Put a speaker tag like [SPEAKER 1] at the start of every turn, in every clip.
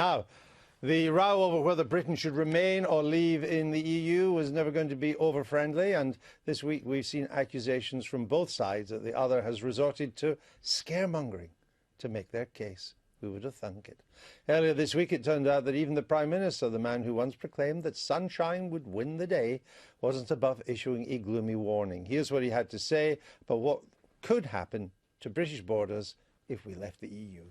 [SPEAKER 1] Now, the row over whether Britain should remain or leave in the EU was never going to be over-friendly, and this week we've seen accusations from both sides that the other has resorted to scaremongering to make their case. Who would have thunk it? Earlier this week it turned out that even the Prime Minister, the man who once proclaimed that sunshine would win the day, wasn't above issuing a gloomy warning. Here's what he had to say about what could happen to British borders if we left the EU.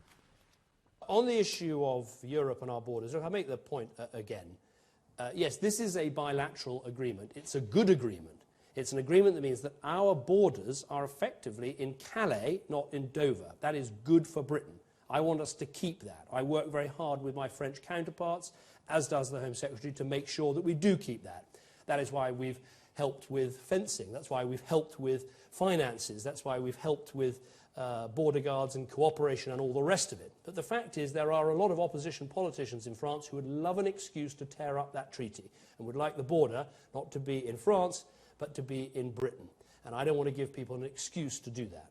[SPEAKER 2] On the issue of Europe and our borders, I make the point again. Yes, this is a bilateral agreement. It's a good agreement. It's an agreement that means that our borders are effectively in Calais, not in Dover. That is good for Britain. I want us to keep that. I work very hard with my French counterparts, as does the Home Secretary, to make sure that we do keep that. That is why we've helped with fencing. That's why we've helped with finances. That's why we've helped with border guards and cooperation and all the rest of it. But the fact is there are a lot of opposition politicians in France who would love an excuse to tear up that treaty and would like the border not to be in France but to be in Britain. And I don't want to give people an excuse to do that.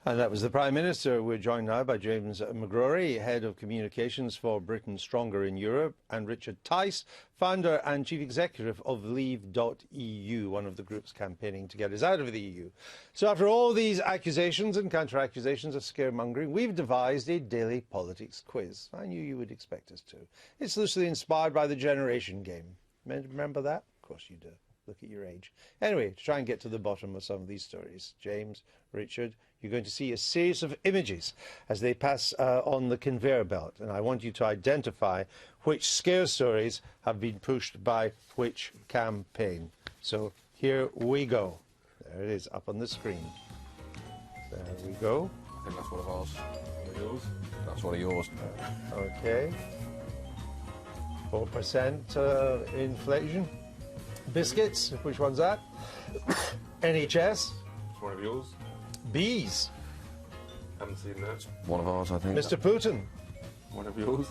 [SPEAKER 1] And that was the Prime Minister. We're joined now by James McGrory, Head of Communications for Britain Stronger in Europe, and Richard Tice, Founder and Chief Executive of Leave.EU, one of the groups campaigning to get us out of the EU. So after all these accusations and counter-accusations of scaremongering, we've devised a daily politics quiz. I knew you would expect us to. It's loosely inspired by the Generation Game. Remember that? Of course you do. Look at your age. Anyway, to try and get to the bottom of some of these stories, James, Richard, you're going to see a series of images as they pass on the conveyor belt, and I want you to identify which scare stories have been pushed by which campaign. So here we go. There it is, up on the screen. There we go.
[SPEAKER 3] I think that's one of ours. Yours? That's one of yours.
[SPEAKER 1] Okay. 4% inflation. Biscuits, which one's that? NHS.
[SPEAKER 4] It's one of yours.
[SPEAKER 1] Bees.
[SPEAKER 4] Haven't seen that.
[SPEAKER 3] One of ours, I think.
[SPEAKER 1] Mr. Putin.
[SPEAKER 4] One of yours.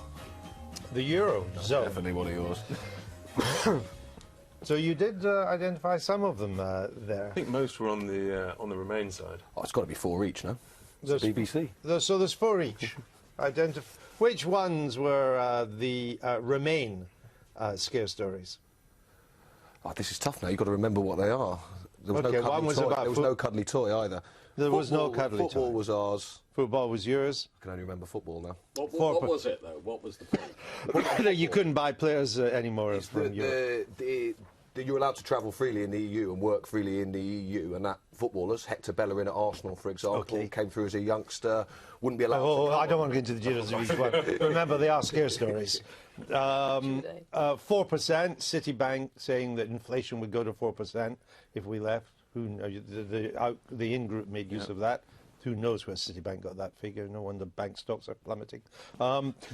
[SPEAKER 1] The Eurozone.
[SPEAKER 3] Definitely one of yours.
[SPEAKER 1] So you did identify some of them there.
[SPEAKER 4] I think most were on the Remain side.
[SPEAKER 3] Oh, it's got to be 4 each, no?
[SPEAKER 1] There's,
[SPEAKER 3] BBC.
[SPEAKER 1] So there's 4 each. Which ones were the Remain scare stories?
[SPEAKER 3] Oh, this is tough now. You've got to remember what they are. There was,
[SPEAKER 1] okay,
[SPEAKER 3] no,
[SPEAKER 1] one was
[SPEAKER 3] toy.
[SPEAKER 1] about
[SPEAKER 3] There was no cuddly toy either.
[SPEAKER 1] There was no cuddly toy.
[SPEAKER 3] Football was ours.
[SPEAKER 1] Football was yours.
[SPEAKER 3] I can only remember football now.
[SPEAKER 5] What was it, though? What was the point?
[SPEAKER 1] You couldn't buy players anymore from Europe.
[SPEAKER 3] You're allowed to travel freely in the EU and work freely in the EU, and that footballers, Hector Bellerin at Arsenal, for example, came through as a youngster, wouldn't be allowed to
[SPEAKER 1] I don't want to get into the details of each one. Remember, they are scare stories. 4%, Citibank saying that inflation would go to 4% if we left. The in-group made use of that. Who knows where Citibank got that figure? No wonder bank stocks are plummeting.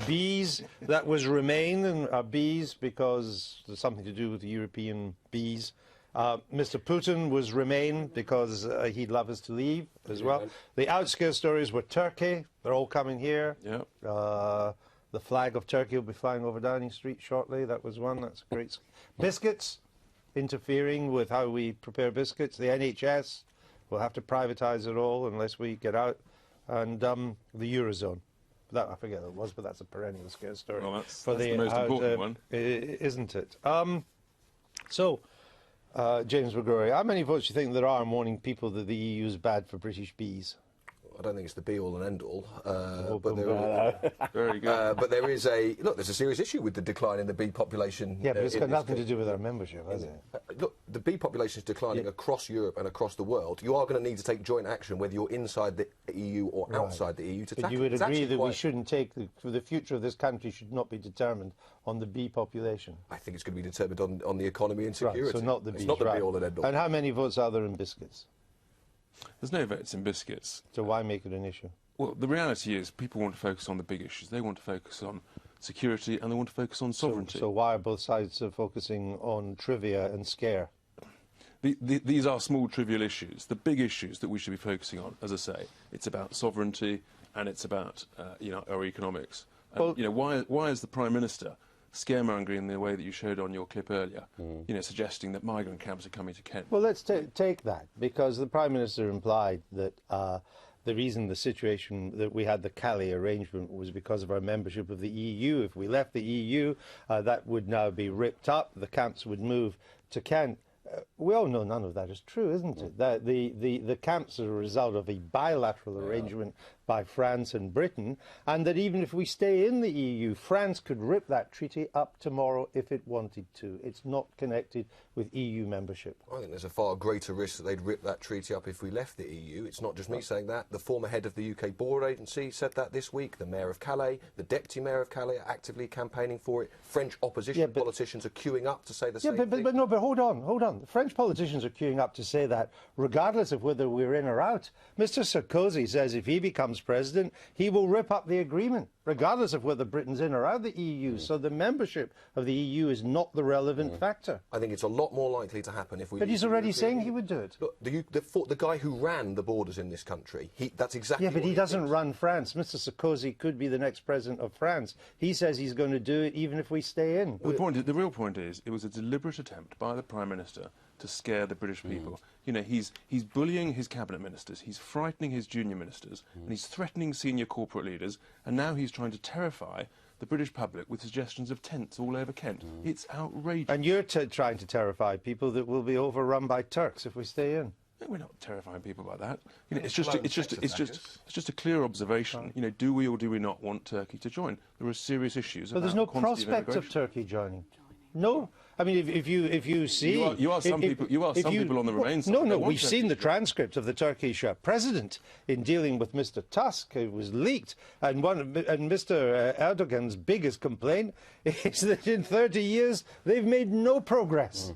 [SPEAKER 1] Bees, that was Remain, and bees because there's something to do with the European bees. Mr. Putin was Remain because he'd love us to leave as well. The out-scare stories were Turkey. They're all coming here.
[SPEAKER 4] Yep.
[SPEAKER 1] The flag of Turkey will be flying over Downing Street shortly. That was one. That's great. Biscuits, interfering with how we prepare biscuits. The NHS. We'll have to privatise it all unless we get out. And the Eurozone. That, I forget what it was, but that's a perennial scare story.
[SPEAKER 4] Well, that's the most important one.
[SPEAKER 1] Isn't it? James McGrory, how many votes do you think there are warning people that the EU is bad for British bees?
[SPEAKER 3] I don't think it's the be-all and end-all,
[SPEAKER 4] Very good.
[SPEAKER 3] but there is there's a serious issue with the decline in the bee population.
[SPEAKER 1] Yeah, but it's got nothing to do with our membership, has it?
[SPEAKER 3] Look, the bee population is declining across Europe and across the world. You are going to need to take joint action, whether you're inside the EU or outside the EU, to tackle it.
[SPEAKER 1] But you would agree that we shouldn't take the future of this country should not be determined on the bee population?
[SPEAKER 3] I think it's going to be determined on the economy and security.
[SPEAKER 1] Right, so not the bees.
[SPEAKER 3] It's not the be-all and end-all.
[SPEAKER 1] And how many votes are there in biscuits?
[SPEAKER 4] There's no votes in biscuits.
[SPEAKER 1] So why make it an issue?
[SPEAKER 4] Well, the reality is people want to focus on the big issues. They want to focus on security and they want to focus on sovereignty.
[SPEAKER 1] So why are both sides focusing on trivia and scare?
[SPEAKER 4] These are small, trivial issues. The big issues that we should be focusing on, as I say, it's about sovereignty and it's about our economics. And, why is the Prime Minister scaremongering in the way that you showed on your clip earlier, suggesting that migrant camps are coming to Kent?
[SPEAKER 1] Well, let's take that, because the Prime Minister implied that the reason the situation that we had the Calais arrangement was because of our membership of the EU. If we left the EU, that would now be ripped up. The camps would move to Kent. We all know none of that is true, isn't it? That the camps are a result of a bilateral arrangement by France and Britain, and that even if we stay in the EU, France could rip that treaty up tomorrow if it wanted to. It's not connected with EU membership.
[SPEAKER 3] I think there's a far greater risk that they'd rip that treaty up if we left the EU. It's not just me saying that. The former head of the UK border agency said that this week. The mayor of Calais, the deputy mayor of Calais are actively campaigning for it. French opposition politicians are queuing up to say the same thing.
[SPEAKER 1] But hold on. The French politicians are queuing up to say that regardless of whether we're in or out. Mr. Sarkozy says if he becomes president, he will rip up the agreement, regardless of whether Britain's in or out of the EU. So the membership of the EU is not the relevant factor.
[SPEAKER 3] I think it's a lot more likely to happen if we...
[SPEAKER 1] But he's already saying he would do it.
[SPEAKER 3] Look, the guy who ran the borders in this country, that's exactly
[SPEAKER 1] but he doesn't run France. Mr. Sarkozy could be the next president of France. He says he's going to do it even if we stay in.
[SPEAKER 4] The real point is, it was a deliberate attempt by the Prime Minister to scare the British people. You know, he's bullying his cabinet ministers, he's frightening his junior ministers, and he's threatening senior corporate leaders, and now he's trying to terrify the British public with suggestions of tents all over Kent. It's outrageous.
[SPEAKER 1] And you're trying to terrify people that will be overrun by Turks if we stay in.
[SPEAKER 4] No, we're not terrifying people by that. You know, it's just a clear observation. You know, do we or do we not want Turkey to join? There are serious issues.
[SPEAKER 1] But there's no prospect of Turkey joining. No, I mean if you see
[SPEAKER 4] you are some people on the Remain side.
[SPEAKER 1] No, we've seen the transcript of the Turkish president in dealing with Mr. Tusk. It was leaked, and Mr. Erdogan's biggest complaint is that in 30 years they've made no progress.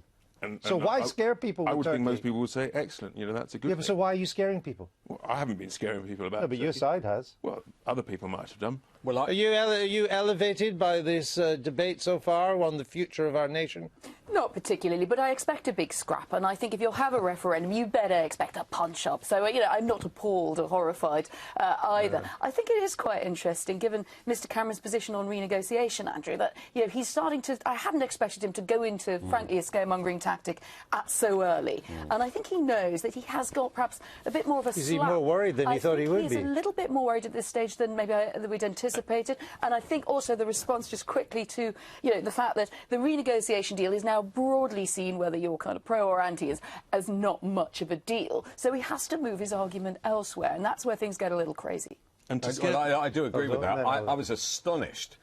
[SPEAKER 1] So why scare people with
[SPEAKER 4] I would
[SPEAKER 1] Turkey?
[SPEAKER 4] think most people would say, excellent, you know, that's a good thing.
[SPEAKER 1] But so why are you scaring people?
[SPEAKER 4] Well, I haven't been scaring people about it.
[SPEAKER 1] No, but your side has.
[SPEAKER 4] Well, other people might have done.
[SPEAKER 1] Well, are you elevated by this debate so far on the future of our nation?
[SPEAKER 6] Not particularly, but I expect a big scrap, and I think if you'll have a referendum, you better expect a punch-up. So, you know, I'm not appalled or horrified either. I think it is quite interesting, given Mr Cameron's position on renegotiation, Andrew, that, you know, he's starting to... I hadn't expected him to go into, frankly, a scaremongering tactic so early. And I think he knows that he has got perhaps a bit more of a
[SPEAKER 1] Is he more worried than he thought he would be?
[SPEAKER 6] He's a little bit more worried at this stage than maybe we'd anticipated. And I think also the response just quickly to, you know, the fact that the renegotiation deal is now broadly seen, whether you're kind of pro or anti, as not much of a deal. So he has to move his argument elsewhere, and that's where things get a little crazy.
[SPEAKER 5] And I do agree with that. I was astonished.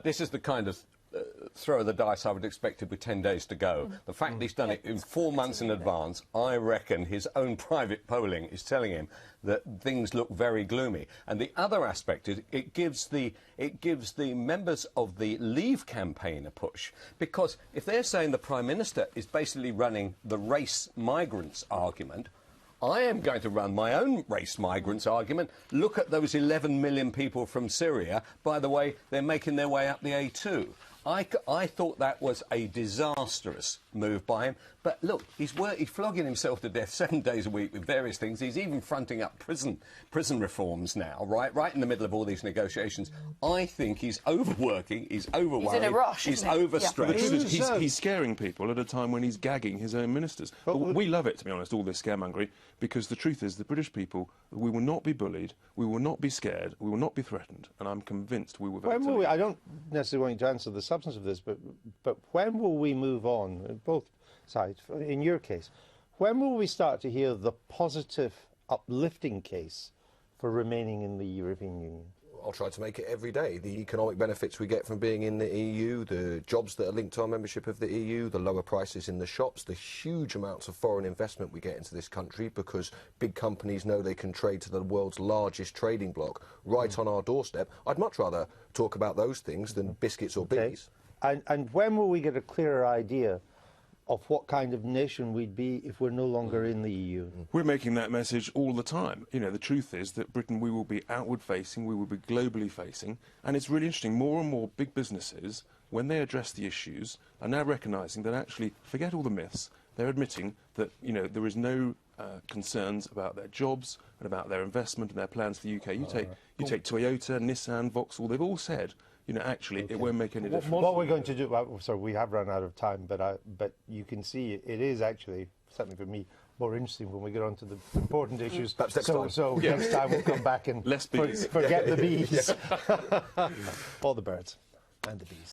[SPEAKER 5] This is the kind of throw of the dice I would expect it with 10 days to go. The fact that he's done it in 4 months in advance, I reckon his own private polling is telling him that things look very gloomy. And the other aspect is it gives the members of the Leave campaign a push, because if they're saying the Prime Minister is basically running the race migrants argument, I am going to run my own race migrants argument. Look at those 11 million people from Syria. By the way, they're making their way up the A2. I thought that was a disastrous move by him. But look, he's flogging himself to death 7 days a week with various things. He's even fronting up prison reforms now, right in the middle of all these negotiations. I think he's overworking, he's overworried,
[SPEAKER 6] he's in a rush,
[SPEAKER 5] he's overstressed.
[SPEAKER 4] Yeah. He's scaring people at a time when he's gagging his own ministers. But we love it, to be honest, all this scaremongering, because the truth is the British people, we will not be bullied, we will not be scared, we will not be threatened, and I'm convinced we will vote.
[SPEAKER 1] I don't necessarily want you to answer the substance of this, but when will we move on, both sides, in your case, when will we start to hear the positive, uplifting case for remaining in the European Union?
[SPEAKER 3] I'll try to make it every day. The economic benefits we get from being in the EU, the jobs that are linked to our membership of the EU, the lower prices in the shops, the huge amounts of foreign investment we get into this country because big companies know they can trade to the world's largest trading bloc right on our doorstep. I'd much rather talk about those things than biscuits or bees.
[SPEAKER 1] And when will we get a clearer idea of what kind of nation we'd be if we're no longer in the EU?
[SPEAKER 4] We're making that message all the time. You know, the truth is that Britain, we will be outward-facing, we will be globally facing, and it's really interesting. More and more big businesses, when they address the issues, are now recognising that actually, forget all the myths, they're admitting that, you know, there is no concerns about their jobs and about their investment and their plans for the UK. You take Toyota, Nissan, Vauxhall, they've all said, you know, actually, it won't make any difference.
[SPEAKER 1] What we're going to do, well, sorry, we have run out of time, but you can see it is actually, certainly for me, more interesting when we get on to the important issues.
[SPEAKER 3] Perhaps next time.
[SPEAKER 1] So next time we'll come back and
[SPEAKER 4] Less bees.
[SPEAKER 1] forget the bees. All the birds and the bees.